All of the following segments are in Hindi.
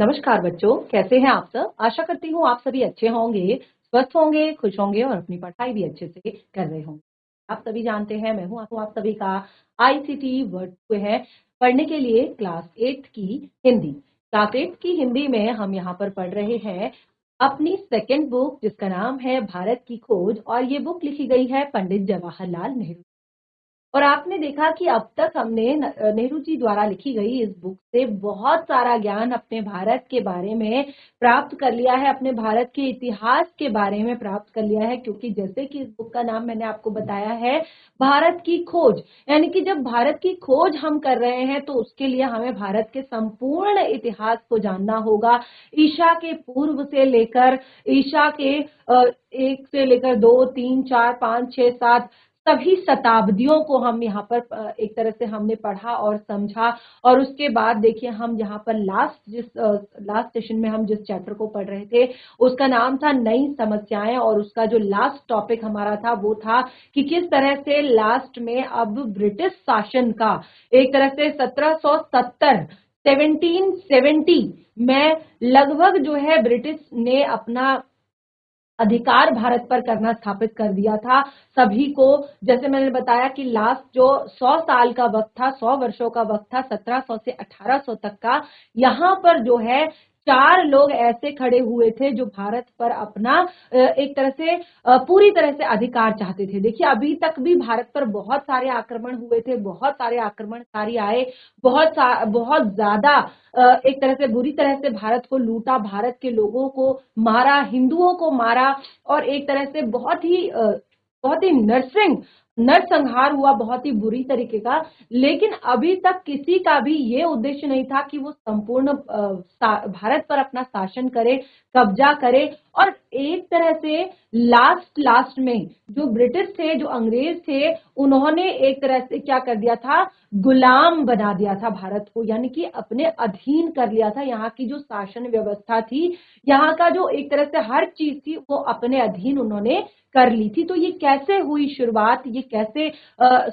नमस्कार बच्चों, कैसे हैं आप सब। आशा करती हूँ आप सभी अच्छे होंगे, स्वस्थ होंगे, खुश होंगे और अपनी पढ़ाई भी अच्छे से कर रहे होंगे। आप सभी जानते हैं मैं हूँ आप सभी का आईसीटी वर्ड पे है पढ़ने के लिए क्लास 8 की हिंदी। क्लास 8 की हिंदी में हम यहाँ पर पढ़ रहे हैं अपनी सेकंड बुक जिसका नाम है भारत की खोज और ये बुक लिखी गई है पंडित जवाहरलाल नेहरू। और आपने देखा कि अब तक हमने नेहरू जी द्वारा लिखी गई इस बुक से बहुत सारा ज्ञान अपने भारत के बारे में प्राप्त कर लिया है, अपने भारत के इतिहास के बारे में प्राप्त कर लिया है। क्योंकि जैसे कि इस बुक का नाम मैंने आपको बताया है भारत की खोज, यानी कि जब भारत की खोज हम कर रहे हैं तो उसके लिए हमें भारत के संपूर्ण इतिहास को जानना होगा। ईशा के पूर्व से लेकर ईशा के 1 से लेकर 2, 3, 4, 5, 6, 7 सभी शताब्दियों को हम यहाँ पर एक तरह से हमने पढ़ा और समझा। और उसके बाद देखिए हम यहाँ पर लास्ट सेशन में हम जिस चैप्टर को पढ़ रहे थे उसका नाम था नई समस्याएं, और उसका जो लास्ट टॉपिक हमारा था वो था कि किस तरह से लास्ट में अब ब्रिटिश शासन का एक तरह से 1770 1770 में लगभग जो है ब्रिटिश ने अपना अधिकार भारत पर करना स्थापित कर दिया था सभी को। जैसे मैंने बताया कि लास्ट जो 100 साल का वक्त था, 100 वर्षों का वक्त था, 1700 से 1800 तक का, यहाँ पर जो है 4 लोग ऐसे खड़े हुए थे जो भारत पर अपना एक तरह से पूरी तरह से अधिकार चाहते थे। देखिए अभी तक भी भारत पर बहुत सारे आक्रमण हुए थे, बहुत सारे आक्रमणकारी आए, बहुत ज्यादा एक तरह से बुरी तरह से भारत को लूटा, भारत के लोगों को मारा, हिंदुओं को मारा, और एक तरह से बहुत ही नरसंहार हुआ बहुत ही बुरी तरीके का। लेकिन अभी तक किसी का भी ये उद्देश्य नहीं था कि वो संपूर्ण भारत पर अपना शासन करे, कब्जा करे। और एक तरह से लास्ट में जो ब्रिटिश थे, जो अंग्रेज थे, उन्होंने एक तरह से क्या कर दिया था, गुलाम बना दिया था भारत को, यानी कि अपने अधीन कर लिया था। यहाँ की जो शासन व्यवस्था थी, यहाँ का जो एक तरह से हर चीज थी वो अपने अधीन उन्होंने कर ली थी। तो ये कैसे हुई शुरुआत, ये कैसे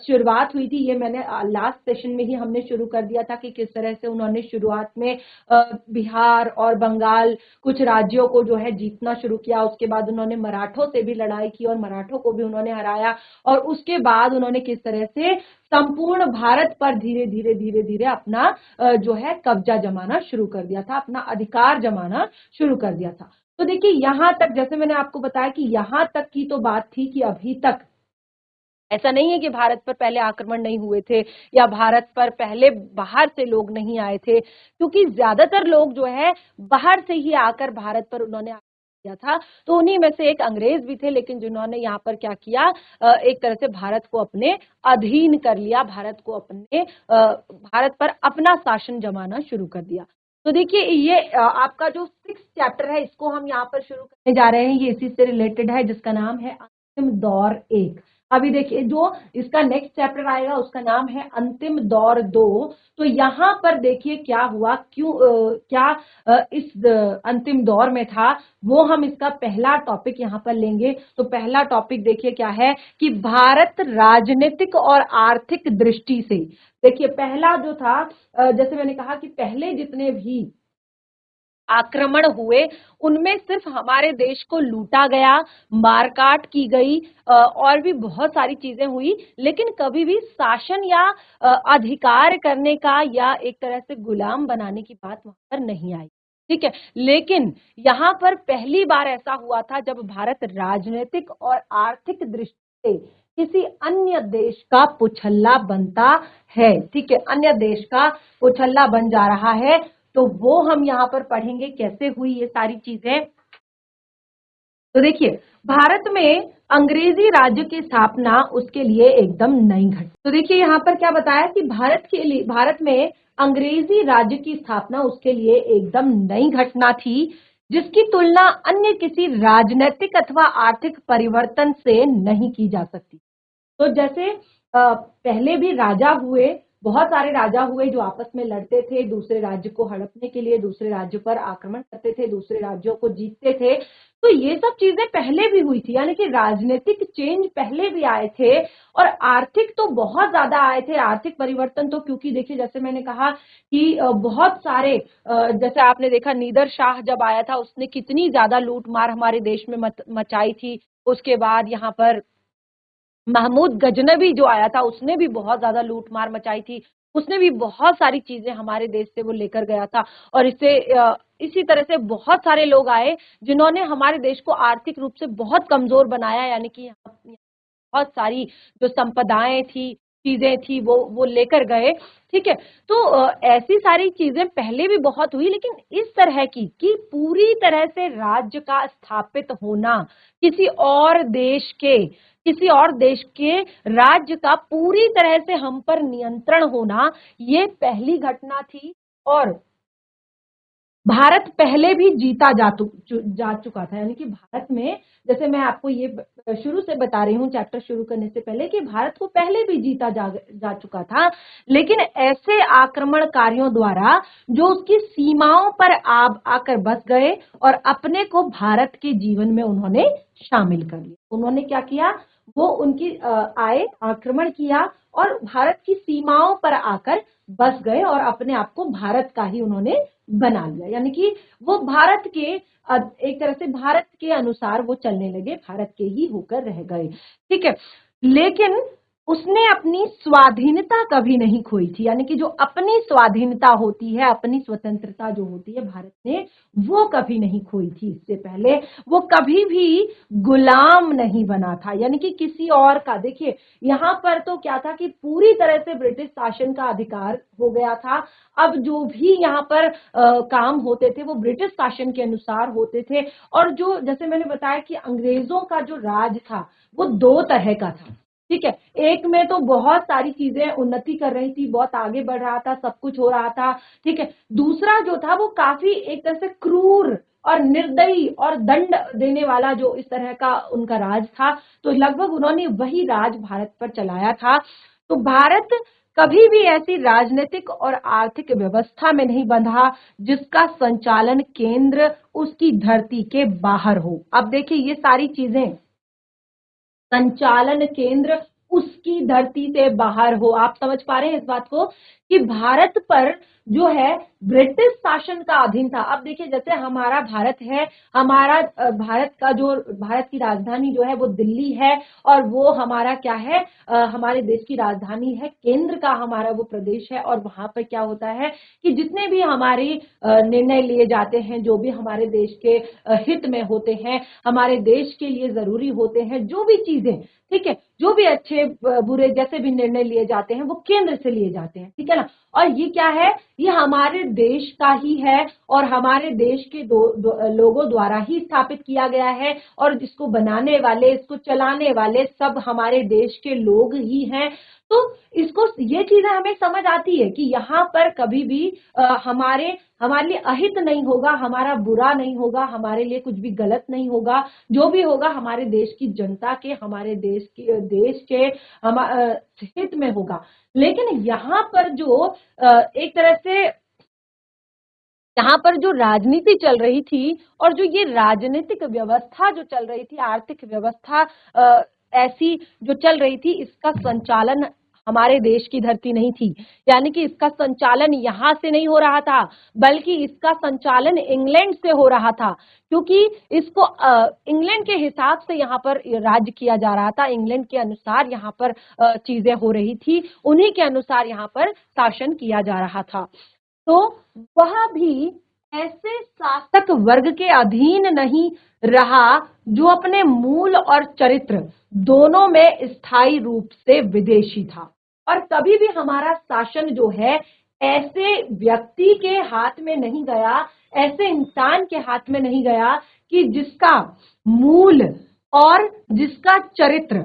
शुरुआत हुई थी, ये मैंने लास्ट सेशन में ही हमने शुरू कर दिया था कि किस तरह से उन्होंने शुरुआत में बिहार और बंगाल कुछ राज्यों को जो है जीतना शुरू किया। उसके बाद उन्होंने मराठों से भी लड़ाई की और मराठों को भी उन्होंने हराया। और उसके बाद उन्होंने किस तरह से संपूर्ण भारत पर धीरे धीरे अपना जो है कब्जा जमाना शुरू कर दिया था, अपना अधिकार जमाना शुरू कर दिया था। तो देखिए यहां तक जैसे मैंने आपको बताया कि यहां तक की तो बात थी कि अभी तक ऐसा नहीं है कि भारत पर पहले आक्रमण नहीं हुए थे या भारत पर पहले बाहर से लोग नहीं आए थे, क्योंकि ज्यादातर लोग जो है बाहर से ही आकर भारत पर उन्होंने किया था। तो उन्हीं में से एक अंग्रेज भी थे, लेकिन जिन्होंने यहाँ पर क्या किया, एक तरह से भारत को अपने अधीन कर लिया, भारत पर अपना शासन जमाना शुरू कर दिया। तो देखिए ये आपका जो 6th चैप्टर है इसको हम यहाँ पर शुरू करने जा रहे हैं, ये इसी से रिलेटेड है जिसका नाम है अंतिम दौर 1। अभी देखिए जो इसका नेक्स्ट चैप्टर आएगा उसका नाम है अंतिम दौर 2। तो यहाँ पर देखिए क्या हुआ, क्या इस अंतिम दौर में था, वो हम इसका पहला टॉपिक यहाँ पर लेंगे। तो पहला टॉपिक देखिए क्या है कि भारत राजनीतिक और आर्थिक दृष्टि से। देखिए पहला जो था, जैसे मैंने कहा कि पहले जितने भी आक्रमण हुए उनमें सिर्फ हमारे देश को लूटा गया, मारकाट की गई, और भी बहुत सारी चीजें हुई, लेकिन कभी भी शासन या अधिकार करने का या एक तरह से गुलाम बनाने की बात वहां पर नहीं आई। ठीक है, लेकिन यहाँ पर पहली बार ऐसा हुआ था जब भारत राजनीतिक और आर्थिक दृष्टि से किसी अन्य देश का पुछल्ला बनता है। ठीक है, अन्य देश का पुछल्ला बन जा रहा है। तो वो हम यहाँ पर पढ़ेंगे कैसे हुई ये सारी चीजें। तो देखिए भारत में अंग्रेजी राज्य की स्थापना उसके लिए एकदम नई घटना। तो देखिए यहाँ पर क्या बताया कि भारत में अंग्रेजी राज्य की स्थापना उसके लिए एकदम नई घटना थी, जिसकी तुलना अन्य किसी राजनीतिक अथवा आर्थिक परिवर्तन से नहीं की जा सकती। तो जैसे पहले भी राजा हुए, बहुत सारे राजा हुए जो आपस में लड़ते थे, दूसरे राज्य को हड़पने के लिए दूसरे राज्य पर आक्रमण करते थे, दूसरे राज्यों को जीतते थे। तो ये सब चीजें पहले भी हुई थी, यानी कि राजनीतिक चेंज पहले भी आए थे और आर्थिक तो बहुत ज्यादा आए थे। आर्थिक परिवर्तन तो क्योंकि देखिए जैसे मैंने कहा कि बहुत सारे जैसे आपने देखा नीदर शाह जब आया था उसने कितनी ज्यादा लूट मार हमारे देश में मचाई थी। उसके बाद यहाँ पर महमूद गजनबी जो आया था उसने भी बहुत ज्यादा लूट मार मचाई थी। उसने भी बहुत सारी चीजें हमारे देश से वो लेकर गया था और इसी तरह से बहुत सारे लोग आए जिन्होंने हमारे देश को आर्थिक रूप से बहुत कमजोर बनाया, यानी कि यहाँ बहुत सारी जो संपदाएं थी, चीजें थी, वो लेकर गए। ठीक है, तो ऐसी सारी चीजें पहले भी बहुत हुई, लेकिन इस तरह की कि पूरी तरह से राज्य का स्थापित होना, किसी और देश के राज्य का पूरी तरह से हम पर नियंत्रण होना, ये पहली घटना थी। और भारत पहले भी जीता जा चुका था, यानी कि भारत में, जैसे मैं आपको ये शुरू से बता रही हूँ चैप्टर शुरू करने से पहले, कि भारत को पहले भी जीता जा चुका था, लेकिन ऐसे आक्रमणकारियों द्वारा जो उसकी सीमाओं पर आकर बस गए और अपने को भारत के जीवन में उन्होंने शामिल कर लिया। उन्होंने क्या किया, वो उनकी आए, आक्रमण किया और भारत की सीमाओं पर आकर बस गए और अपने आप को भारत का ही उन्होंने बना लिया, यानी कि वो भारत के एक तरह से भारत के अनुसार वो चलने लगे, भारत के ही होकर रह गए। ठीक है, लेकिन उसने अपनी स्वाधीनता कभी नहीं खोई थी, यानी कि जो अपनी स्वाधीनता होती है, अपनी स्वतंत्रता जो होती है, भारत ने वो कभी नहीं खोई थी। इससे पहले वो कभी भी गुलाम नहीं बना था, यानी कि किसी और का। देखिए यहाँ पर तो क्या था कि पूरी तरह से ब्रिटिश शासन का अधिकार हो गया था। अब जो भी यहाँ पर काम होते थे वो ब्रिटिश शासन के अनुसार होते थे। और जो जैसे मैंने बताया कि अंग्रेजों का जो राज था वो दो तरह का था। ठीक है, एक में तो बहुत सारी चीजें उन्नति कर रही थी, बहुत आगे बढ़ रहा था, सब कुछ हो रहा था। ठीक है, दूसरा जो था वो काफी एक तरह से क्रूर और निर्दयी और दंड देने वाला, जो इस तरह का उनका राज था। तो लगभग उन्होंने वही राज भारत पर चलाया था। तो भारत कभी भी ऐसी राजनीतिक और आर्थिक व्यवस्था में नहीं बंधा जिसका संचालन केंद्र उसकी धरती के बाहर हो। अब देखिए ये सारी चीजें, संचालन केंद्र उसकी धरती से बाहर हो, आप समझ पा रहे हैं इस बात को, कि भारत पर जो है ब्रिटिश शासन का अधीन था। अब देखिए जैसे हमारा भारत है, हमारा भारत की राजधानी जो है वो दिल्ली है, और वो हमारा क्या है, हमारे देश की राजधानी है, केंद्र का हमारा वो प्रदेश है। और वहां पर क्या होता है कि जितने भी हमारे निर्णय लिए जाते हैं, जो भी हमारे देश के हित में होते हैं, हमारे देश के लिए जरूरी होते हैं, जो भी चीजें, ठीक है, जो भी अच्छे बुरे जैसे भी निर्णय लिए जाते हैं वो केंद्र से लिए जाते हैं। ठीक है ना, और ये क्या है, ये हमारे देश का ही है और हमारे देश के लोगों द्वारा ही स्थापित किया गया है, और जिसको बनाने वाले, इसको चलाने वाले सब हमारे देश के लोग ही हैं। तो ये चीजें हमें समझ आती है कि यहाँ पर कभी भी हमारे लिए अहित नहीं होगा, हमारा बुरा नहीं होगा, हमारे लिए कुछ भी गलत नहीं होगा। जो भी होगा हमारे देश की जनता के, हमारे देश के हित में होगा। लेकिन यहाँ पर जो एक तरह से यहाँ पर जो राजनीति चल रही थी और जो ये राजनीतिक व्यवस्था जो चल रही थी, आर्थिक व्यवस्था ऐसी जो चल रही थी, इसका संचालन हमारे देश की धरती नहीं थी, यानी कि इसका संचालन यहाँ से नहीं हो रहा था, बल्कि इसका संचालन इंग्लैंड से हो रहा था। क्योंकि इसको इंग्लैंड के हिसाब से यहाँ पर राज्य किया जा रहा था, इंग्लैंड के अनुसार यहाँ पर चीजें हो रही थी, उन्हीं के अनुसार यहाँ पर शासन किया जा रहा था। तो वह भी ऐसे शासक वर्ग के अधीन नहीं रहा जो अपने मूल और चरित्र दोनों में स्थायी रूप से विदेशी था। और कभी भी हमारा शासन जो है ऐसे व्यक्ति के हाथ में नहीं गया, ऐसे इंसान के हाथ में नहीं गया कि जिसका मूल और जिसका चरित्र,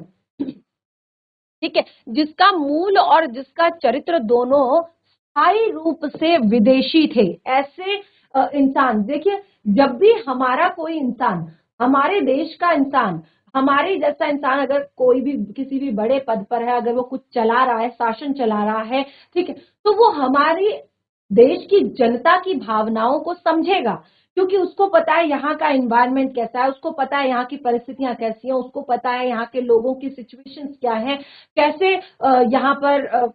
ठीक है, जिसका मूल और जिसका चरित्र दोनों स्थायी रूप से विदेशी थे। ऐसे इंसान, देखिए जब भी हमारा कोई इंसान, हमारे देश का इंसान हमारे जैसा इंसान अगर कोई भी किसी भी बड़े पद पर है, अगर वो कुछ चला रहा है, शासन चला रहा है, ठीक है, तो वो हमारी देश की जनता की भावनाओं को समझेगा, क्योंकि उसको पता है यहाँ का एनवायरनमेंट कैसा है, उसको पता है यहाँ की परिस्थितियां कैसी हैं, उसको पता है यहाँ के लोगों की सिचुएशंस क्या है, कैसे यहाँ पर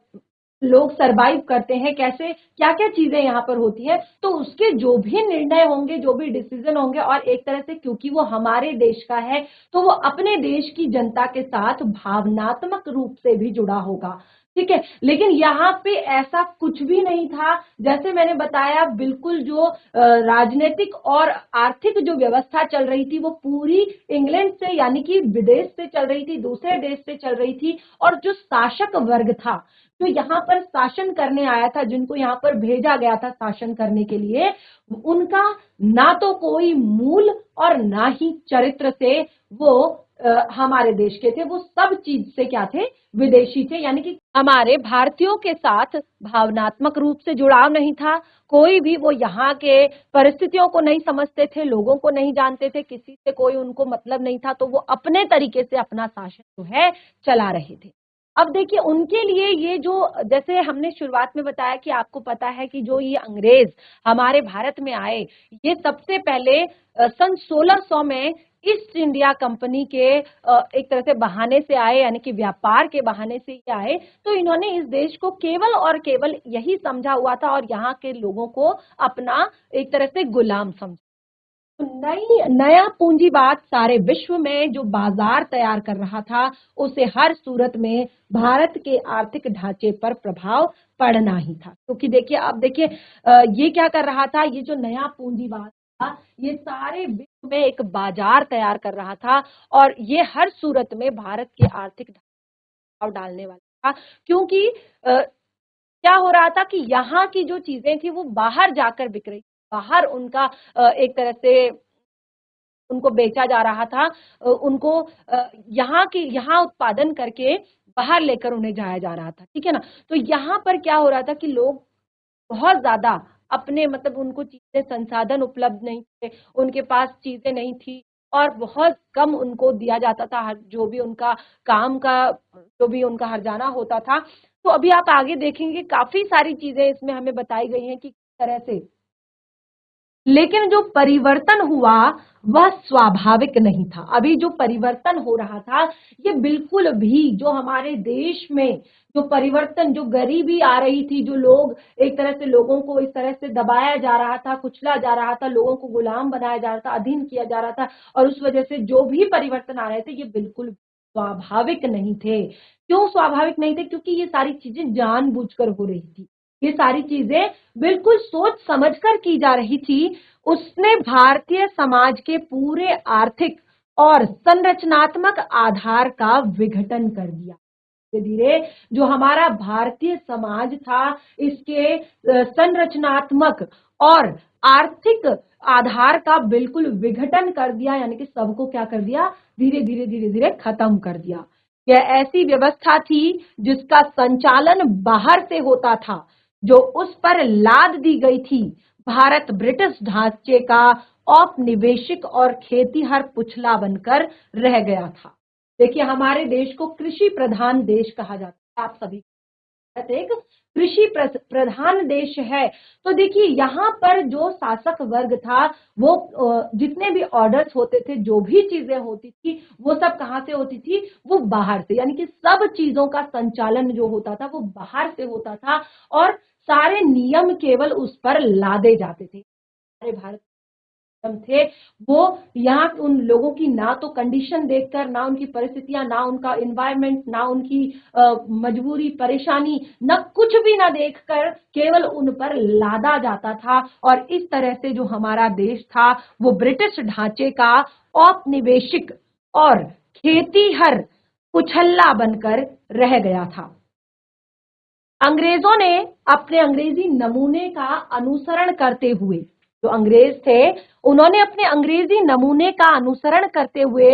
लोग सरवाइव करते हैं, कैसे क्या क्या चीजें यहाँ पर होती है, तो उसके जो भी निर्णय होंगे, जो भी डिसीजन होंगे, और एक तरह से क्योंकि वो हमारे देश का है, तो वो अपने देश की जनता के साथ भावनात्मक रूप से भी जुड़ा होगा, ठीक है। लेकिन यहाँ पे ऐसा कुछ भी नहीं था। जैसे मैंने बताया, बिल्कुल जो राजनीतिक और आर्थिक जो व्यवस्था चल रही थी वो पूरी इंग्लैंड से यानी कि विदेश से चल रही थी, दूसरे देश से चल रही थी। और जो शासक वर्ग था, जो यहाँ पर शासन करने आया था, जिनको यहाँ पर भेजा गया था शासन करने के लिए, उनका ना तो कोई मूल और ना ही चरित्र से वो हमारे देश के थे, वो सब चीज से क्या थे, विदेशी थे। यानी कि हमारे भारतीयों के साथ भावनात्मक रूप से जुड़ाव नहीं था, कोई भी वो यहाँ के परिस्थितियों को नहीं समझते थे, लोगों को नहीं जानते थे, किसी से कोई उनको मतलब नहीं था, तो वो अपने तरीके से अपना शासन जो है चला रहे थे। अब देखिए, उनके लिए ये जो, जैसे हमने शुरुआत में बताया कि आपको पता है कि जो ये अंग्रेज हमारे भारत में आए, ये सबसे पहले सन 1600 में ईस्ट इंडिया कंपनी के एक तरह से बहाने से आए, यानी कि व्यापार के बहाने से ये आए। तो इन्होंने इस देश को केवल और केवल यही समझा हुआ था और यहाँ के लोगों को अपना एक तरह से गुलाम समझा। नया पूंजीवाद सारे विश्व में जो बाजार तैयार कर रहा था, उसे हर सूरत में भारत के आर्थिक ढांचे पर प्रभाव पड़ना ही था। क्योंकि देखिए, अब देखिए, ये क्या कर रहा था, ये जो नया पूंजीवाद था, ये सारे विश्व में एक बाजार तैयार कर रहा था और ये हर सूरत में भारत के आर्थिक ढांचे पर प्रभाव डालने वाला था। क्योंकि क्या हो रहा था कि यहाँ की जो चीजें थी वो बाहर जाकर बिक रही, बाहर उनका एक तरह से उनको बेचा जा रहा था, उनको यहाँ उत्पादन करके बाहर लेकर उन्हें जाया जा रहा था, ठीक है ना। तो यहाँ पर क्या हो रहा था कि लोग बहुत ज्यादा अपने, मतलब उनको चीजें, संसाधन उपलब्ध नहीं थे, उनके पास चीजें नहीं थी और बहुत कम उनको दिया जाता था, हर जो भी उनका काम का जो भी उनका हर्जाना होता था। तो अभी आप आगे देखेंगे काफी सारी चीजें इसमें हमें बताई गई हैं कि किस तरह से, लेकिन जो परिवर्तन हुआ वह स्वाभाविक नहीं था। अभी जो परिवर्तन हो रहा था, ये बिल्कुल भी जो हमारे देश में जो परिवर्तन, जो गरीबी आ रही थी, जो लोग एक तरह से, लोगों को इस तरह से दबाया जा रहा था, कुचला जा रहा था, लोगों को गुलाम बनाया जा रहा था, अधीन किया जा रहा था, और उस वजह से जो भी परिवर्तन आ रहे थे, ये बिल्कुल स्वाभाविक नहीं थे। क्यों स्वाभाविक नहीं थे? क्योंकि ये सारी चीजें जानबूझकर हो रही थी, ये सारी चीजें बिल्कुल सोच समझकर की जा रही थी। उसने भारतीय समाज के पूरे आर्थिक और संरचनात्मक आधार का विघटन कर दिया। धीरे धीरे जो हमारा भारतीय समाज था, इसके संरचनात्मक और आर्थिक आधार का बिल्कुल विघटन कर दिया, यानी कि सबको क्या कर दिया, धीरे धीरे धीरे धीरे खत्म कर दिया। यह ऐसी व्यवस्था थी जिसका संचालन बाहर से होता था, जो उस पर लाद दी गई थी। भारत ब्रिटिश ढांचे का औपनिवेशिक और खेतीहर पुछला बनकर रह गया था। देखिए, हमारे देश को कृषि प्रधान देश कहा जाता है, आप सभी, एक कृषि प्रधान देश है। तो देखिए, यहाँ पर जो शासक वर्ग था, वो जितने भी ऑर्डर्स होते थे, जो भी चीजें होती थी, वो सब कहाँ से होती थी, वो बाहर से। यानी कि सब चीजों का संचालन जो होता था वो बाहर से होता था और सारे नियम केवल उस पर लादे जाते थे। हमारे भारत थे वो, यहाँ उन लोगों की ना तो कंडीशन देखकर, ना उनकी परिस्थितियां, ना उनका एनवायरनमेंट, ना उनकी मजबूरी, परेशानी, ना कुछ भी ना देखकर केवल उन पर लादा जाता था। और इस तरह से जो हमारा देश था वो ब्रिटिश ढांचे का औपनिवेशिक और खेतीहर कुचल्ला बनकर रह गया था। अंग्रेजों ने अपने अंग्रेजी नमूने का अनुसरण करते हुए, जो अंग्रेज थे, उन्होंने अपने अंग्रेजी नमूने का अनुसरण करते हुए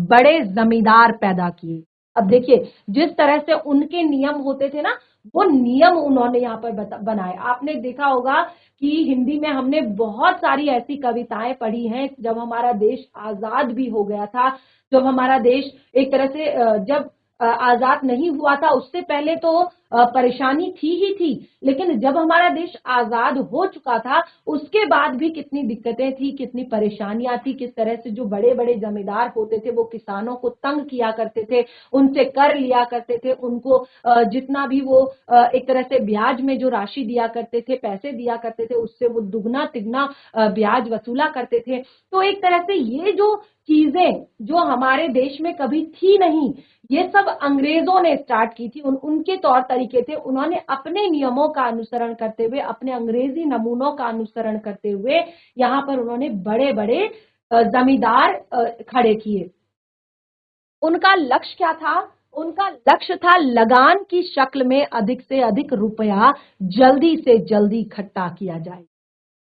बड़े जमींदार पैदा किए। अब देखिए, जिस तरह से उनके नियम होते थे ना, वो नियम उन्होंने यहाँ पर बनाए। आपने देखा होगा कि हिंदी में हमने बहुत सारी ऐसी कविताएं पढ़ी हैं जब हमारा देश आजाद भी हो गया था, जब हमारा देश एक तरह से जब आजाद नहीं हुआ था उससे पहले तो परेशानी थी ही थी, लेकिन जब हमारा देश आजाद हो चुका था उसके बाद भी कितनी दिक्कतें थी, कितनी परेशानियां थी, किस तरह से जो बड़े बड़े जमींदार होते थे वो किसानों को तंग किया करते थे, उनसे कर लिया करते थे, उनको जितना भी वो एक तरह से ब्याज में जो राशि दिया करते थे, पैसे दिया करते थे, उससे वो दुगना तिगना ब्याज वसूला करते थे। तो एक तरह से ये जो चीजें जो हमारे देश में कभी थी नहीं, ये सब अंग्रेजों ने स्टार्ट की थी। उनके तौर तरीके थे, उन्होंने अपने नियमों का अनुसरण करते हुए, अपने अंग्रेजी नमूनों का अनुसरण करते हुए यहाँ पर उन्होंने बड़े बड़े जमींदार खड़े किए। उनका लक्ष्य क्या था? उनका लक्ष्य था लगान की शक्ल में अधिक से अधिक रुपया जल्दी से जल्दी इकट्ठा किया जाए,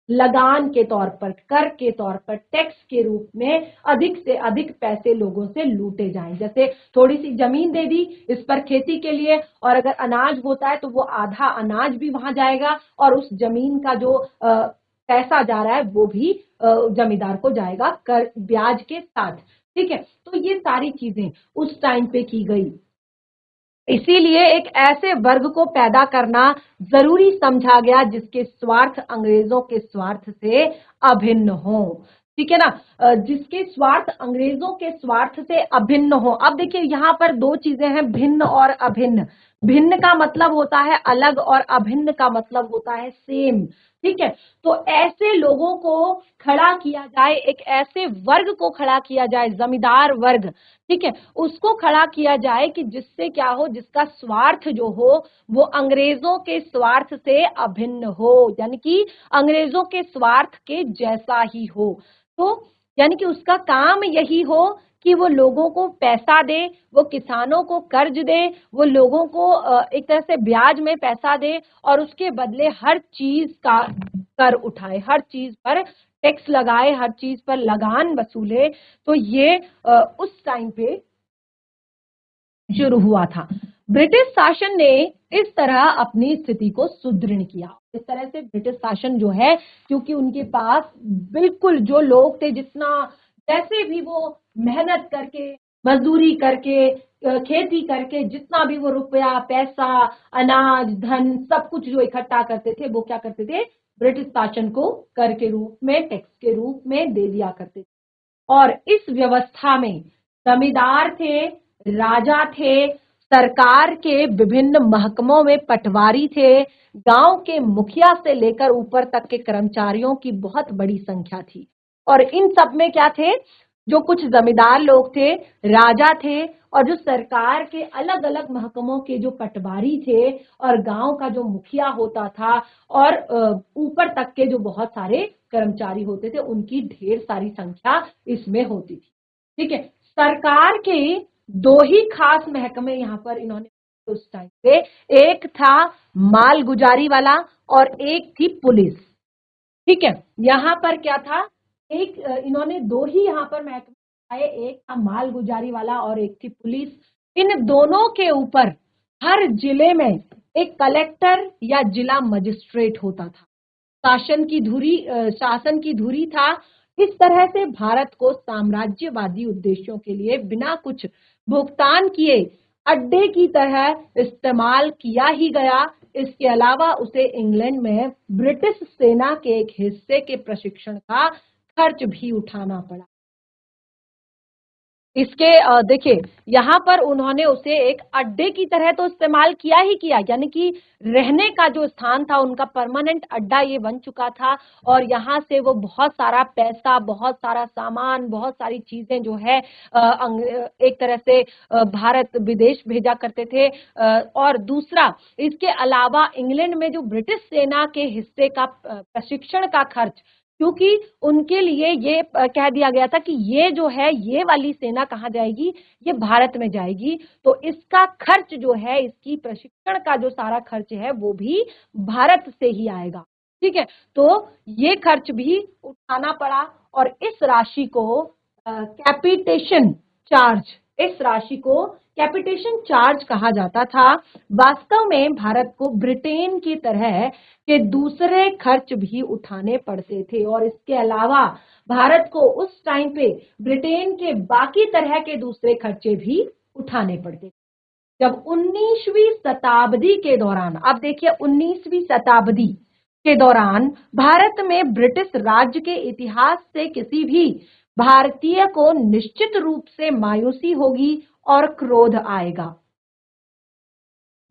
लगान के तौर पर, कर के तौर पर, टैक्स के रूप में अधिक से अधिक पैसे लोगों से लूटे जाएं। जैसे थोड़ी सी जमीन दे दी इस पर खेती के लिए, और अगर अनाज होता है तो वो आधा अनाज भी वहां जाएगा और उस जमीन का जो पैसा जा रहा है वो भी जमींदार को जाएगा कर ब्याज के साथ। ठीक है, तो ये सारी चीजें उस टाइम पे की गई। इसीलिए एक ऐसे वर्ग को पैदा करना जरूरी समझा गया जिसके स्वार्थ अंग्रेजों के स्वार्थ से अभिन्न हो। ठीक है ना, जिसके स्वार्थ अंग्रेजों के स्वार्थ से अभिन्न हो। अब देखिए यहाँ पर दो चीजें हैं, भिन्न और अभिन्न। भिन्न का मतलब होता है अलग और अभिन्न का मतलब होता है सेम। ठीक है, तो ऐसे लोगों को खड़ा किया जाए, एक ऐसे वर्ग को खड़ा किया जाए, जमींदार वर्ग, ठीक है, उसको खड़ा किया जाए कि जिससे क्या हो, जिसका स्वार्थ जो हो वो अंग्रेजों के स्वार्थ से अभिन्न हो, यानी कि अंग्रेजों के स्वार्थ के जैसा ही हो। तो यानी कि उसका काम यही हो कि वो लोगों को पैसा दे, वो किसानों को कर्ज दे, वो लोगों को एक तरह से ब्याज में पैसा दे और उसके बदले हर चीज का कर उठाए, हर चीज पर टैक्स लगाए, हर चीज पर लगान वसूले। तो ये उस टाइम पे शुरू हुआ था। ब्रिटिश शासन ने इस तरह अपनी स्थिति को सुदृढ़ किया। इस तरह से ब्रिटिश शासन जो है, क्योंकि उनके पास बिल्कुल जो लोग थे, जितना जैसे भी वो मेहनत करके, मजदूरी करके, खेती करके जितना भी वो रुपया, पैसा, अनाज, धन, सब कुछ जो इकट्ठा करते थे, वो क्या करते थे, ब्रिटिश शासन को कर के रूप में, टैक्स के रूप में दे दिया करते थे। और इस व्यवस्था में जमींदार थे, राजा थे, सरकार के विभिन्न महकमों में पटवारी थे, गांव के मुखिया से लेकर ऊपर तक के कर्मचारियों की बहुत बड़ी संख्या थी। और इन सब में क्या थे, जो कुछ जमींदार लोग थे, राजा थे, और जो सरकार के अलग अलग महकमों के जो पटवारी थे, और गांव का जो मुखिया होता था, और ऊपर तक के जो बहुत सारे कर्मचारी होते थे, उनकी ढेर सारी संख्या इसमें होती थी। ठीक है, सरकार के दो ही खास महकमे यहाँ पर इन्होंने उस टाइम पे, एक था माल गुजारी वाला और एक थी पुलिस। ठीक है, यहाँ पर क्या था, एक इन्होंने दो ही यहाँ पर महकमे आए, एक था माल गुजारी वाला और एक थी पुलिस। इन दोनों के ऊपर हर जिले में एक कलेक्टर या जिला मजिस्ट्रेट होता था। शासन की धुरी था। इस तरह से भारत को साम्राज्यवादी उद्देश्यों के लिए बिना कुछ भुगतान किए अड्डे की तरह इस्तेमाल किया ही गया। इसके अलावा उसे इंग्लैंड में ब्रिटिश सेना के एक हिस्से के प्रशिक्षण का खर्च भी उठाना पड़ा। इसके देखिए यहाँ पर उन्होंने उसे एक अड्डे की तरह तो इस्तेमाल किया ही किया, यानी कि रहने का जो स्थान था उनका परमानेंट अड्डा ये बन चुका था। और यहाँ से वो बहुत सारा पैसा, बहुत सारा सामान, बहुत सारी चीजें जो है एक तरह से भारत विदेश भेजा करते थे। और दूसरा, इसके अलावा इंग्लैंड में जो ब्रिटिश सेना के हिस्से का प्रशिक्षण का खर्च, क्योंकि उनके लिए ये कह दिया गया था कि ये जो है, ये वाली सेना कहाँ जाएगी, ये भारत में जाएगी, तो इसका खर्च जो है, इसकी प्रशिक्षण का जो सारा खर्च है वो भी भारत से ही आएगा। ठीक है, तो ये खर्च भी उठाना पड़ा। और इस राशि को कैपिटेशन चार्ज, इस राशि को कैपिटेशन चार्ज कहा जाता था। वास्तव में भारत को ब्रिटेन की तरह के दूसरे खर्च भी उठाने पड़ते थे और इसके अलावा भारत को उस टाइम पे ब्रिटेन के बाकी तरह के दूसरे खर्चे भी उठाने पड़ते थे। जब 19वीं शताब्दी के दौरान, अब देखिए 19वीं शताब्दी के दौरान भारत में ब्रिटिश राज्य के इतिहास से किसी भी भारतीय को निश्चित रूप से मायूसी होगी और क्रोध आएगा।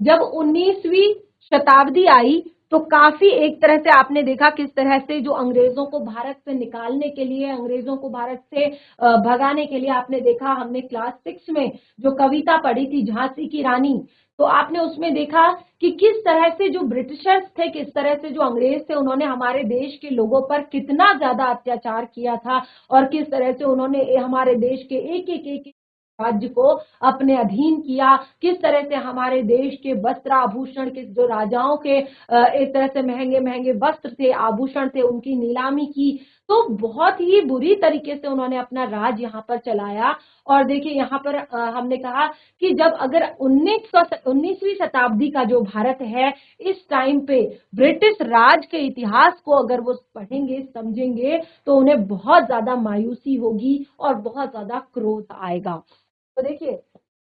जब 19वीं शताब्दी आई तो काफी एक तरह से आपने देखा किस तरह से जो अंग्रेजों को भारत से निकालने के लिए, अंग्रेजों को भारत से भगाने के लिए, आपने देखा हमने क्लास 6 में जो कविता पढ़ी थी झांसी की रानी, तो आपने उसमें देखा कि किस तरह से जो ब्रिटिशर्स थे, किस तरह से जो अंग्रेज थे, उन्होंने हमारे देश के लोगों पर कितना ज्यादा अत्याचार किया था और किस तरह से उन्होंने हमारे देश के एक राज्य को अपने अधीन किया, किस तरह से हमारे देश के वस्त्र आभूषण के जो राजाओं के एक तरह से महंगे महंगे वस्त्र थे, आभूषण थे, उनकी नीलामी की। तो बहुत ही बुरी तरीके से उन्होंने अपना राज यहाँ पर चलाया। और देखिए यहाँ पर हमने कहा कि जब अगर 19वीं शताब्दी का जो भारत है, इस टाइम पे ब्रिटिश राज के इतिहास को अगर वो पढ़ेंगे, समझेंगे, तो उन्हें बहुत ज्यादा मायूसी होगी और बहुत ज्यादा क्रोध आएगा। तो देखिए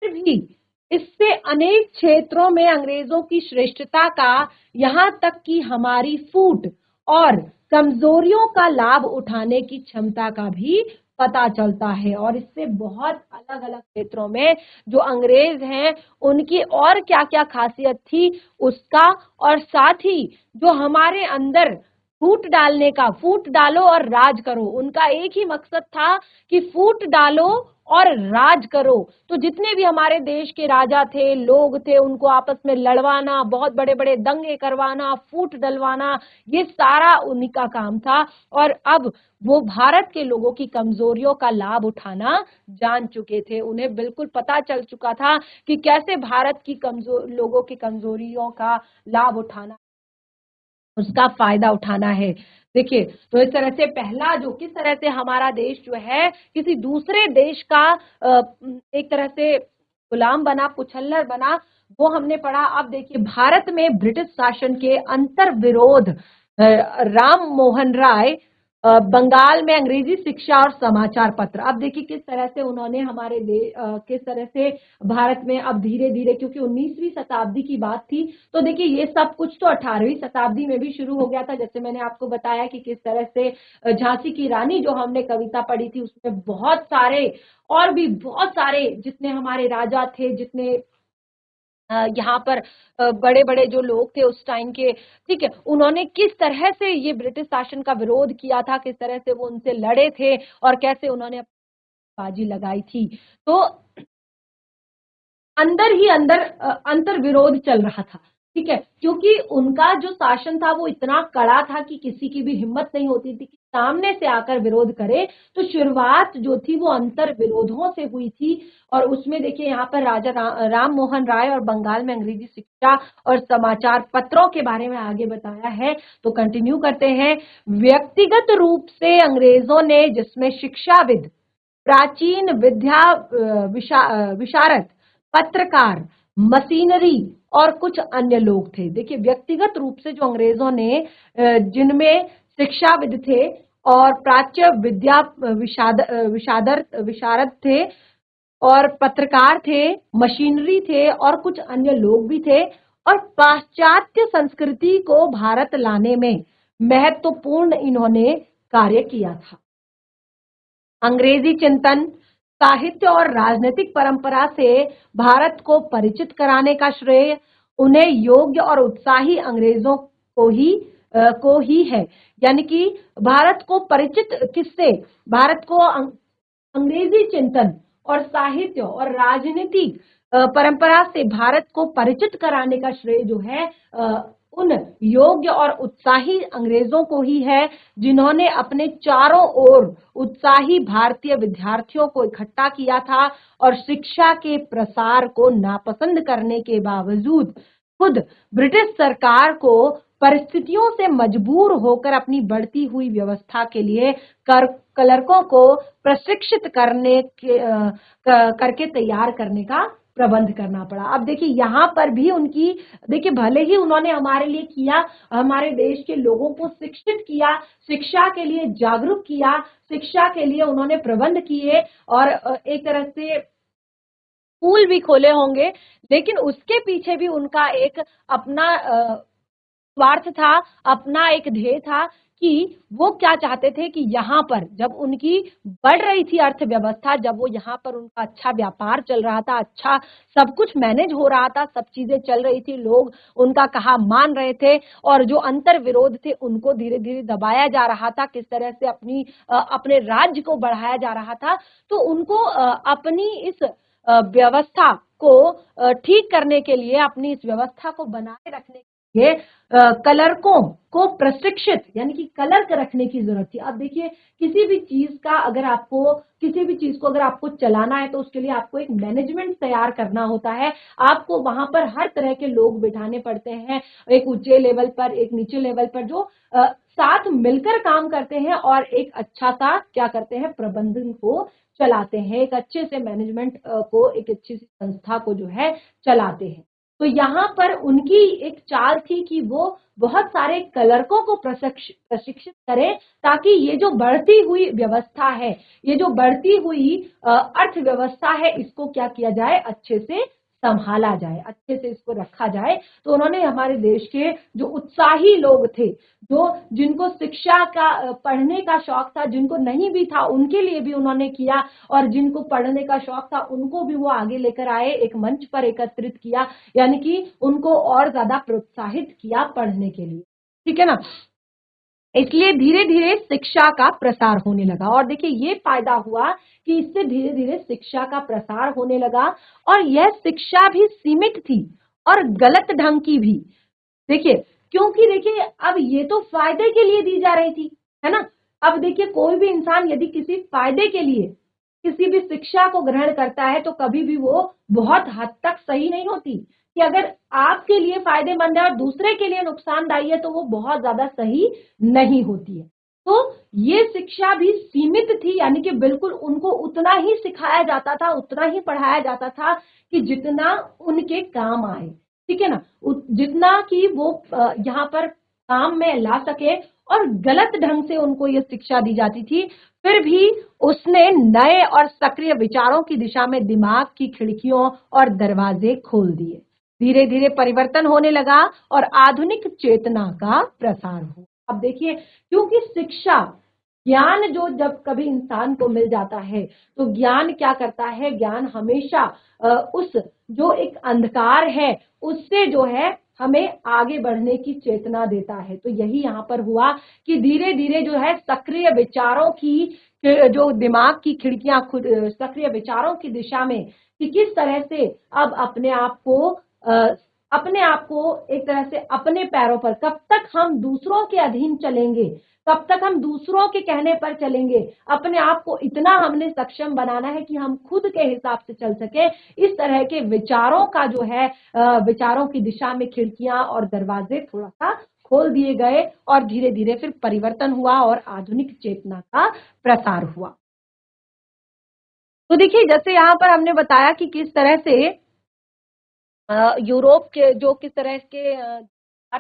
फिर भी इससे अनेक क्षेत्रों में अंग्रेजों की श्रेष्ठता का, यहाँ तक कि हमारी फूट और कमजोरियों का लाभ उठाने की क्षमता का भी पता चलता है। और इससे बहुत अलग अलग क्षेत्रों में जो अंग्रेज हैं उनकी और क्या क्या खासियत थी उसका, और साथ ही जो हमारे अंदर फूट डालने का, फूट डालो और राज करो, उनका एक ही मकसद था कि फूट डालो और राज करो। तो जितने भी हमारे देश के राजा थे, लोग थे, उनको आपस में लड़वाना, बहुत बड़े बड़े दंगे करवाना, फूट डलवाना, ये सारा उन्हीं का काम था। और अब वो भारत के लोगों की कमजोरियों का लाभ उठाना जान चुके थे। उन्हें बिल्कुल पता चल चुका था कि कैसे भारत की लोगों की कमजोरियों का लाभ उठाना, उसका फायदा उठाना है। देखिए तो इस तरह से पहला जो किस तरह से हमारा देश जो है किसी दूसरे देश का एक तरह से गुलाम बना, पुछल्लर बना, वो हमने पढ़ा। अब देखिए भारत में ब्रिटिश शासन के अंतर विरोध, राम मोहन राय, बंगाल में अंग्रेजी शिक्षा और समाचार पत्र। अब देखिए किस तरह से उन्होंने हमारे किस तरह से भारत में अब धीरे धीरे, क्योंकि 19वीं शताब्दी की बात थी, तो देखिए ये सब कुछ तो 18वीं शताब्दी में भी शुरू हो गया था। जैसे मैंने आपको बताया कि किस तरह से झांसी की रानी जो हमने कविता पढ़ी थी उसमें बहुत सारे और भी बहुत सारे जितने हमारे राजा थे, जितने यहाँ पर बड़े बड़े जो लोग थे उस टाइम के, ठीक है, उन्होंने किस तरह से ये ब्रिटिश शासन का विरोध किया था, किस तरह से वो उनसे लड़े थे और कैसे उन्होंने बाजी लगाई थी। तो अंदर ही अंदर अंतर विरोध चल रहा था, ठीक है, क्योंकि उनका जो शासन था वो इतना कड़ा था कि किसी की भी हिम्मत नहीं होती थी कि सामने से आकर विरोध करे। तो शुरुआत जो थी वो अंतर विरोधों से हुई थी। और उसमें देखिए यहाँ पर राजा राम मोहन राय और बंगाल में अंग्रेजी शिक्षा और समाचार पत्रों के बारे में आगे बताया है। तो कंटिन्यू करते हैं। व्यक्तिगत रूप से अंग्रेजों ने, जिसमें शिक्षाविद, प्राचीन विद्या विशारद, पत्रकार, मशीनरी और कुछ अन्य लोग थे। देखिए व्यक्तिगत रूप से जो अंग्रेजों ने, जिनमें शिक्षाविद थे और प्राच्य विद्या विशारद थे और पत्रकार थे, मशीनरी थे और कुछ अन्य लोग भी थे, और पाश्चात्य संस्कृति को भारत लाने में महत्वपूर्ण इन्होंने कार्य किया था। अंग्रेजी चिंतन, साहित्य और राजनीतिक परंपरा से भारत को परिचित कराने का श्रेय उन्हें योग्य और उत्साही अंग्रेजों को ही है। यानी कि भारत को परिचित किससे, भारत को अंग्रेजी चिंतन और साहित्य और राजनीतिक परंपरा से भारत को परिचित कराने का श्रेय जो है उन योग्य और उत्साही अंग्रेजों को ही है, जिन्होंने अपने चारों ओर उत्साही भारतीय विद्यार्थियों को इकट्ठा किया था और शिक्षा के प्रसार को नापसंद करने के बावजूद खुद ब्रिटिश सरकार को परिस्थितियों से मजबूर होकर अपनी बढ़ती हुई व्यवस्था के लिए क्लर्कों को प्रशिक्षित करके तैयार करने का प्रबंध करना पड़ा। अब देखिए यहाँ पर भी उनकी, देखिए भले ही उन्होंने हमारे लिए किया, हमारे देश के लोगों को शिक्षित किया, शिक्षा के लिए जागरूक किया, शिक्षा के लिए उन्होंने प्रबंध किए और एक तरह से स्कूल भी खोले होंगे, लेकिन उसके पीछे भी उनका एक अपना स्वार्थ था, अपना एक ध्येय था कि वो क्या चाहते थे कि यहाँ पर जब उनकी बढ़ रही थी अर्थव्यवस्था, जब वो यहाँ पर उनका अच्छा व्यापार चल रहा था, अच्छा सब कुछ मैनेज हो रहा था, सब चीजें चल रही थी, लोग उनका कहा मान रहे थे और जो अंतर विरोध थे उनको धीरे धीरे दबाया जा रहा था, किस तरह से अपने राज्य को बढ़ाया जा रहा था, तो उनको अपनी इस व्यवस्था को ठीक करने के लिए, अपनी इस व्यवस्था को बनाए रखने के लिए कलरकों को प्रशिक्षित यानी कि कलर्क रखने की जरूरत थी। अब देखिए किसी भी चीज को अगर आपको चलाना है तो उसके लिए आपको एक मैनेजमेंट तैयार करना होता है, आपको वहां पर हर तरह के लोग बिठाने पड़ते हैं, एक ऊंचे लेवल पर, एक नीचे लेवल पर, जो साथ मिलकर काम करते हैं और एक अच्छा सा क्या करते हैं, प्रबंधन को चलाते हैं, एक अच्छे से मैनेजमेंट को, एक अच्छी सी संस्था को जो है चलाते हैं। तो यहाँ पर उनकी एक चाल थी कि वो बहुत सारे कलरकों को प्रशिक्षित करें, ताकि ये जो बढ़ती हुई व्यवस्था है, ये जो बढ़ती हुई अर्थव्यवस्था है, इसको क्या किया जाए, अच्छे से संभाला जाए, अच्छे से इसको रखा जाए। तो उन्होंने हमारे देश के जो उत्साही लोग थे, जो जिनको शिक्षा का पढ़ने का शौक था, जिनको नहीं भी था उनके लिए भी उन्होंने किया, और जिनको पढ़ने का शौक था उनको भी वो आगे लेकर आए, एक मंच पर एकत्रित किया, यानी कि उनको और ज्यादा प्रोत्साहित किया पढ़ने के लिए, ठीक है ना। इसलिए धीरे धीरे शिक्षा का प्रसार होने लगा, और देखिए ये फायदा हुआ कि इससे धीरे धीरे शिक्षा का प्रसार होने लगा, और यह शिक्षा भी सीमित थी और गलत ढंग की भी। देखिए क्योंकि देखिए अब ये तो फायदे के लिए दी जा रही थी, है ना। अब देखिए कोई भी इंसान यदि किसी फायदे के लिए किसी भी शिक्षा को ग्रहण करता है तो कभी भी वो बहुत हद तक सही नहीं होती, कि अगर आपके लिए फायदेमंद है और दूसरे के लिए नुकसानदायी है तो वो बहुत ज्यादा सही नहीं होती है। तो ये शिक्षा भी सीमित थी, यानी कि बिल्कुल उनको उतना ही सिखाया जाता था, उतना ही पढ़ाया जाता था कि जितना उनके काम आए, ठीक है ना, जितना कि वो यहाँ पर काम में ला सके, और गलत ढंग से उनको ये शिक्षा दी जाती थी। फिर भी उसने नए और सक्रिय विचारों की दिशा में दिमाग की खिड़कियों और दरवाजे खोल दिए। धीरे धीरे परिवर्तन होने लगा और आधुनिक चेतना का प्रसार हुआ। अब देखिए क्योंकि शिक्षा, ज्ञान जो जब कभी इंसान को मिल जाता है तो ज्ञान क्या करता है, ज्ञान हमेशा उस जो एक अंधकार है उससे जो है हमें आगे बढ़ने की चेतना देता है। तो यही यहाँ पर हुआ कि धीरे धीरे जो है सक्रिय विचारों की जो दिमाग की खिड़कियां खुद सक्रिय विचारों की दिशा में, कि किस तरह से अब अपने आप को एक तरह से अपने पैरों पर, कब तक हम दूसरों के अधीन चलेंगे, कब तक हम दूसरों के कहने पर चलेंगे, अपने आप को इतना हमने सक्षम बनाना है कि हम खुद के हिसाब से चल सके। इस तरह के विचारों का जो है विचारों की दिशा में खिड़कियां और दरवाजे थोड़ा सा खोल दिए गए, और धीरे धीरे फिर परिवर्तन हुआ और आधुनिक चेतना का प्रसार हुआ। तो देखिए जैसे यहाँ पर हमने बताया कि किस तरह से यूरोप के जो किस तरह के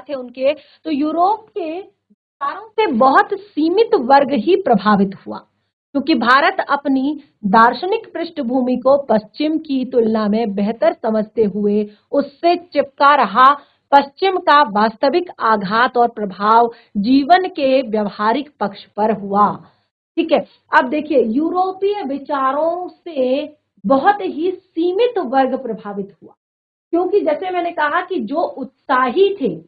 थे उनके, तो यूरोप के विचारों से बहुत सीमित वर्ग ही प्रभावित हुआ, क्योंकि भारत अपनी दार्शनिक पृष्ठभूमि को पश्चिम की तुलना में बेहतर समझते हुए उससे चिपका रहा। पश्चिम का वास्तविक आघात और प्रभाव जीवन के व्यवहारिक पक्ष पर हुआ, ठीक है। अब देखिए यूरोपीय विचारों से बहुत ही सीमित वर्ग प्रभावित हुआ, क्योंकि जैसे मैंने कहा कि जो उत्साही थे,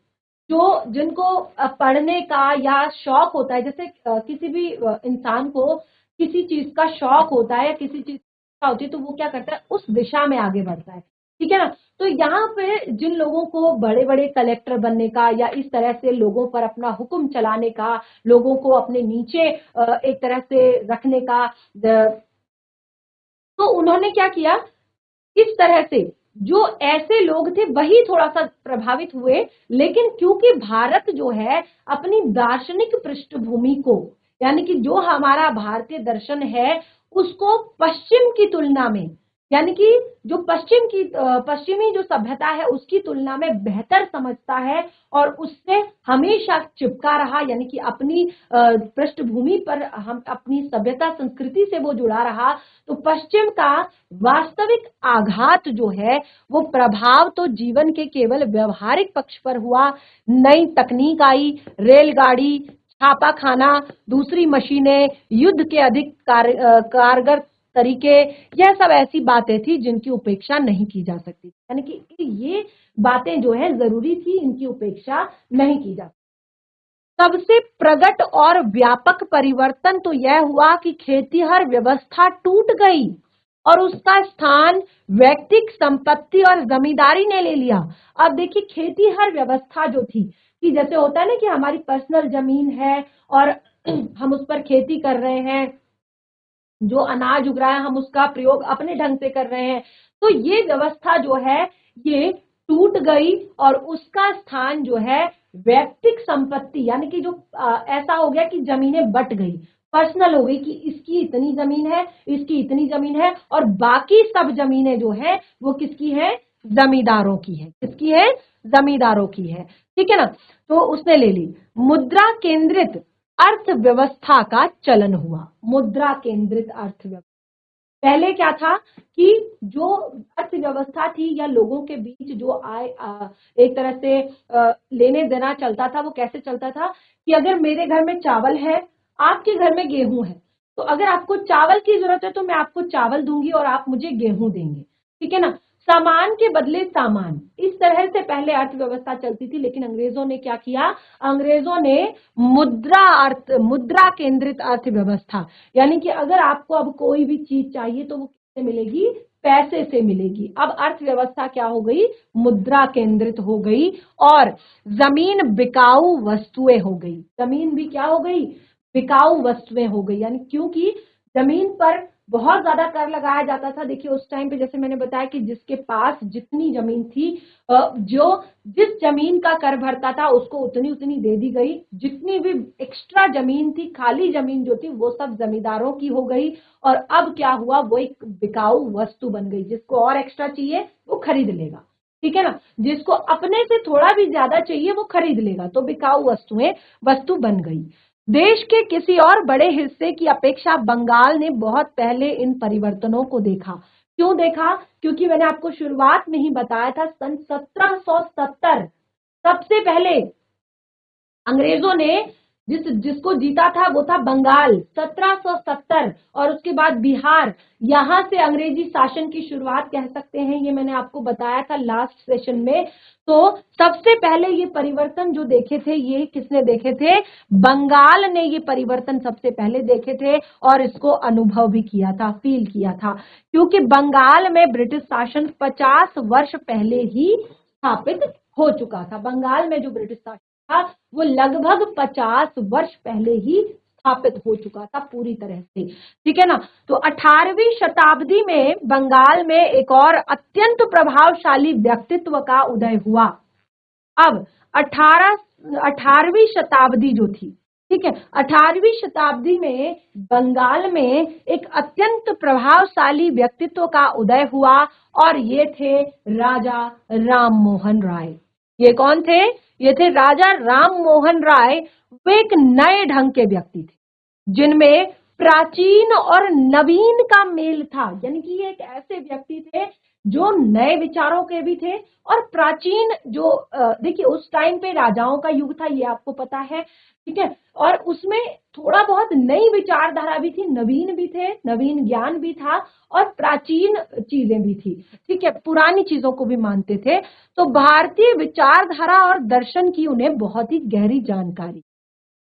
जो जिनको पढ़ने का या शौक होता है, जैसे किसी भी इंसान को किसी चीज का शौक होता है या किसी चीज का होती है तो वो क्या करता है, उस दिशा में आगे बढ़ता है, ठीक है ना। तो यहाँ पे जिन लोगों को बड़े बड़े कलेक्टर बनने का या इस तरह से लोगों पर अपना हुक्म चलाने का, लोगों को अपने नीचे एक तरह से रखने का, तो उन्होंने क्या किया, इस तरह से जो ऐसे लोग थे वही थोड़ा सा प्रभावित हुए। लेकिन क्योंकि भारत जो है अपनी दार्शनिक पृष्ठभूमि को, यानी कि जो हमारा भारतीय दर्शन है उसको पश्चिम की तुलना में यानी कि जो पश्चिमी जो सभ्यता है उसकी तुलना में बेहतर समझता है और उससे हमेशा चिपका रहा, यानी कि अपनी पृष्ठभूमि पर हम अपनी सभ्यता संस्कृति से वो जुड़ा रहा। तो पश्चिम का वास्तविक आघात जो है वो प्रभाव तो जीवन के केवल व्यवहारिक पक्ष पर हुआ। नई तकनीक आई, रेलगाड़ी, छापा खाना, दूसरी मशीनें, युद्ध के अधिक कारगर तरीके, यह सब ऐसी बातें थी जिनकी उपेक्षा नहीं की जा सकती, यानी कि ये बातें जो है जरूरी थी, इनकी उपेक्षा नहीं की जा सकती। सबसे प्रकट और व्यापक परिवर्तन तो यह हुआ कि खेतीहर व्यवस्था टूट गई और उसका स्थान व्यक्तिक संपत्ति और जमींदारी ने ले लिया। अब देखिए खेतीहर व्यवस्था जो थी कि जैसे होता है ना कि हमारी पर्सनल जमीन है और हम उस पर खेती कर रहे हैं, जो अनाज उग रहा है हम उसका प्रयोग अपने ढंग से कर रहे हैं, तो ये व्यवस्था जो है ये टूट गई और उसका स्थान जो है व्यक्तिक संपत्ति, यानी कि जो ऐसा हो गया कि जमीनें बट गई, पर्सनल हो गई कि इसकी इतनी जमीन है, इसकी इतनी जमीन है और बाकी सब जमीनें जो है वो किसकी है, जमींदारों की है। किसकी है, जमींदारों की है। ठीक है ना, तो उसने ले ली। मुद्रा केंद्रित अर्थव्यवस्था का चलन हुआ। मुद्रा केंद्रित अर्थव्यवस्था, पहले क्या था कि जो अर्थव्यवस्था थी या लोगों के बीच जो आय एक तरह से लेने देना चलता था, वो कैसे चलता था कि अगर मेरे घर में चावल है, आपके घर में गेहूं है, तो अगर आपको चावल की जरूरत है तो मैं आपको चावल दूंगी और आप मुझे गेहूं देंगे। ठीक है ना, सामान के बदले सामान, इस तरह से पहले अर्थव्यवस्था चलती थी। लेकिन अंग्रेजों ने क्या किया, अंग्रेजों ने मुद्रा केंद्रित अर्थव्यवस्था, यानी कि अगर आपको अब कोई भी चीज चाहिए तो वो किससे मिलेगी, पैसे से मिलेगी। अब अर्थव्यवस्था क्या हो गई, मुद्रा केंद्रित हो गई और जमीन बिकाऊ वस्तुएं हो गई। जमीन भी क्या हो गई, बिकाऊ वस्तुएं हो गई, यानी क्योंकि जमीन पर बहुत ज्यादा कर लगाया जाता था। देखिए उस टाइम पे जैसे मैंने बताया कि जिसके पास जितनी जमीन थी, जो जिस जमीन का कर भरता था उसको उतनी उतनी दे दी गई। जितनी भी एक्स्ट्रा जमीन थी, खाली जमीन जो थी, वो सब जमींदारों की हो गई। और अब क्या हुआ, वो एक बिकाऊ वस्तु बन गई। जिसको और एक्स्ट्रा चाहिए वो खरीद लेगा। ठीक है ना, जिसको अपने से थोड़ा भी ज्यादा चाहिए वो खरीद लेगा। तो बिकाऊ वस्तु बन गई। देश के किसी और बड़े हिस्से की अपेक्षा बंगाल ने बहुत पहले इन परिवर्तनों को देखा। क्यों देखा, क्योंकि मैंने आपको शुरुआत में ही बताया था, सन 1770 सबसे पहले अंग्रेजों ने जिसको जीता था वो था बंगाल, 1770, और उसके बाद बिहार। यहां से अंग्रेजी शासन की शुरुआत कह सकते हैं, ये मैंने आपको बताया था लास्ट सेशन में। तो सबसे पहले ये परिवर्तन जो देखे थे, ये किसने देखे थे, बंगाल ने ये परिवर्तन सबसे पहले देखे थे और इसको अनुभव भी किया था, फील किया था। क्योंकि बंगाल में ब्रिटिश शासन 50 वर्ष पहले ही स्थापित हो चुका था। बंगाल में जो ब्रिटिश शासन था वो लगभग 50 वर्ष पहले ही स्थापित हो चुका था पूरी तरह से। ठीक है ना, तो 18वीं शताब्दी में बंगाल में एक और अत्यंत प्रभावशाली व्यक्तित्व का उदय हुआ। अब 18वीं शताब्दी जो थी, ठीक है, 18वीं शताब्दी में बंगाल में एक अत्यंत प्रभावशाली व्यक्तित्व का उदय हुआ और ये थे राजा राम मोहन राय। ये कौन थे, ये थे राजा राम मोहन राय। वे एक नए ढंग के व्यक्ति थे जिनमें प्राचीन और नवीन का मेल था। यानी कि ये एक ऐसे व्यक्ति थे जो नए विचारों के भी थे और प्राचीन जो देखिए उस टाइम पे राजाओं का युग था, ये आपको पता है। ठीक है, और उसमें थोड़ा बहुत नई विचारधारा भी थी, नवीन भी थे, नवीन ज्ञान भी था और प्राचीन चीजें भी थी। ठीक है, पुरानी चीजों को भी मानते थे। तो भारतीय विचारधारा और दर्शन की उन्हें बहुत ही गहरी जानकारी।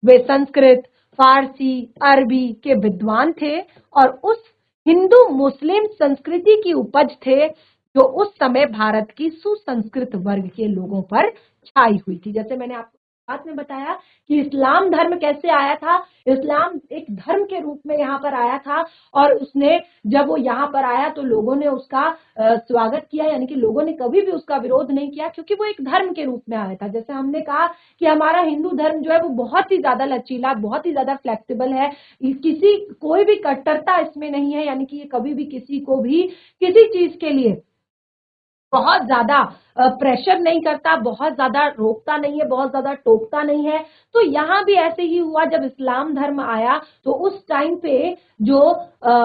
वे संस्कृत, फारसी, अरबी के विद्वान थे और उस हिंदू मुस्लिम संस्कृति की उपज थे जो उस समय भारत की सुसंस्कृत वर्ग के लोगों पर छाई हुई थी। जैसे मैंने आपको शुरुआत में बताया कि इस्लाम धर्म कैसे आया था। इस्लाम एक धर्म के रूप में यहाँ पर आया था और उसने जब वो यहाँ पर आया तो लोगों ने उसका स्वागत किया, यानी कि लोगों ने कभी भी उसका विरोध नहीं किया क्योंकि वो एक धर्म के रूप में आया था। जैसे हमने कहा कि हमारा हिंदू धर्म जो है वो बहुत ही ज्यादा लचीला, बहुत ही ज्यादा फ्लेक्सिबल है, किसी कोई भी कट्टरता इसमें नहीं है, यानी कि ये कभी भी किसी को भी किसी चीज के लिए बहुत ज्यादा प्रेशर नहीं करता, बहुत ज्यादा रोकता नहीं है, बहुत ज्यादा टोकता नहीं है। तो यहाँ भी ऐसे ही हुआ, जब इस्लाम धर्म आया तो उस टाइम पे जो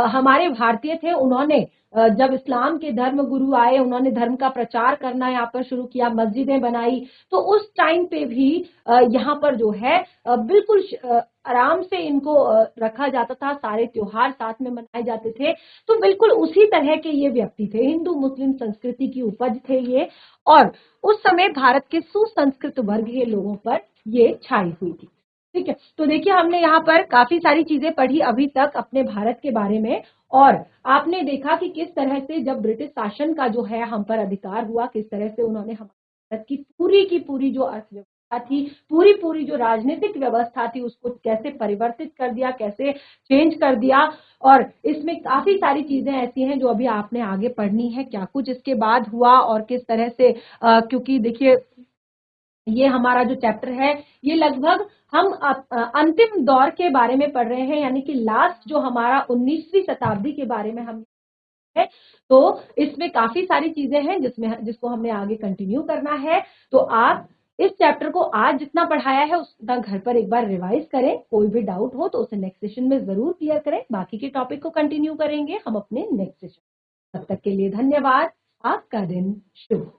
हमारे भारतीय थे उन्होंने जब इस्लाम के धर्म गुरु आए, उन्होंने धर्म का प्रचार करना यहाँ पर शुरू किया, मस्जिदें बनाई। तो उस टाइम पे भी यहाँ पर जो है बिल्कुल आराम से इनको रखा जाता था, सारे त्योहार साथ में मनाए जाते थे। तो बिल्कुल उसी तरह के ये व्यक्ति थे, हिंदू मुस्लिम संस्कृति की उपज थे ये, और उस समय भारत के सुसंस्कृत वर्ग के लोगों पर ये छाई हुई थी। ठीक है, तो देखिए हमने यहाँ पर काफी सारी चीजें पढ़ी अभी तक अपने भारत के बारे में, और आपने देखा कि किस तरह से जब ब्रिटिश शासन का जो है हम पर अधिकार हुआ, किस तरह से उन्होंने हमारे भारत की पूरी जो अर्थव्यवस्था थी, पूरी जो राजनीतिक व्यवस्था थी, उसको कैसे परिवर्तित कर दिया, कैसे चेंज कर दिया। और इसमें काफी सारी चीजें ऐसी हैं जो अभी आपने आगे पढ़नी है, क्या कुछ इसके बाद हुआ और किस तरह से क्योंकि देखिए ये हमारा जो चैप्टर है ये लगभग हम अंतिम दौर के बारे में पढ़ रहे हैं, यानी कि लास्ट जो हमारा 19वीं शताब्दी के बारे में हम है। तो इसमें काफी सारी चीजें हैं जिसको हमने आगे कंटिन्यू करना है। तो आप इस चैप्टर को आज जितना पढ़ाया है उसका घर पर एक बार रिवाइज करें, कोई भी डाउट हो तो उसे नेक्स्ट सेशन में जरूर क्लियर करें। बाकी के टॉपिक को कंटिन्यू करेंगे हम अपने नेक्स्ट सेशन। तब तक के लिए धन्यवाद। आपका दिन शुभ।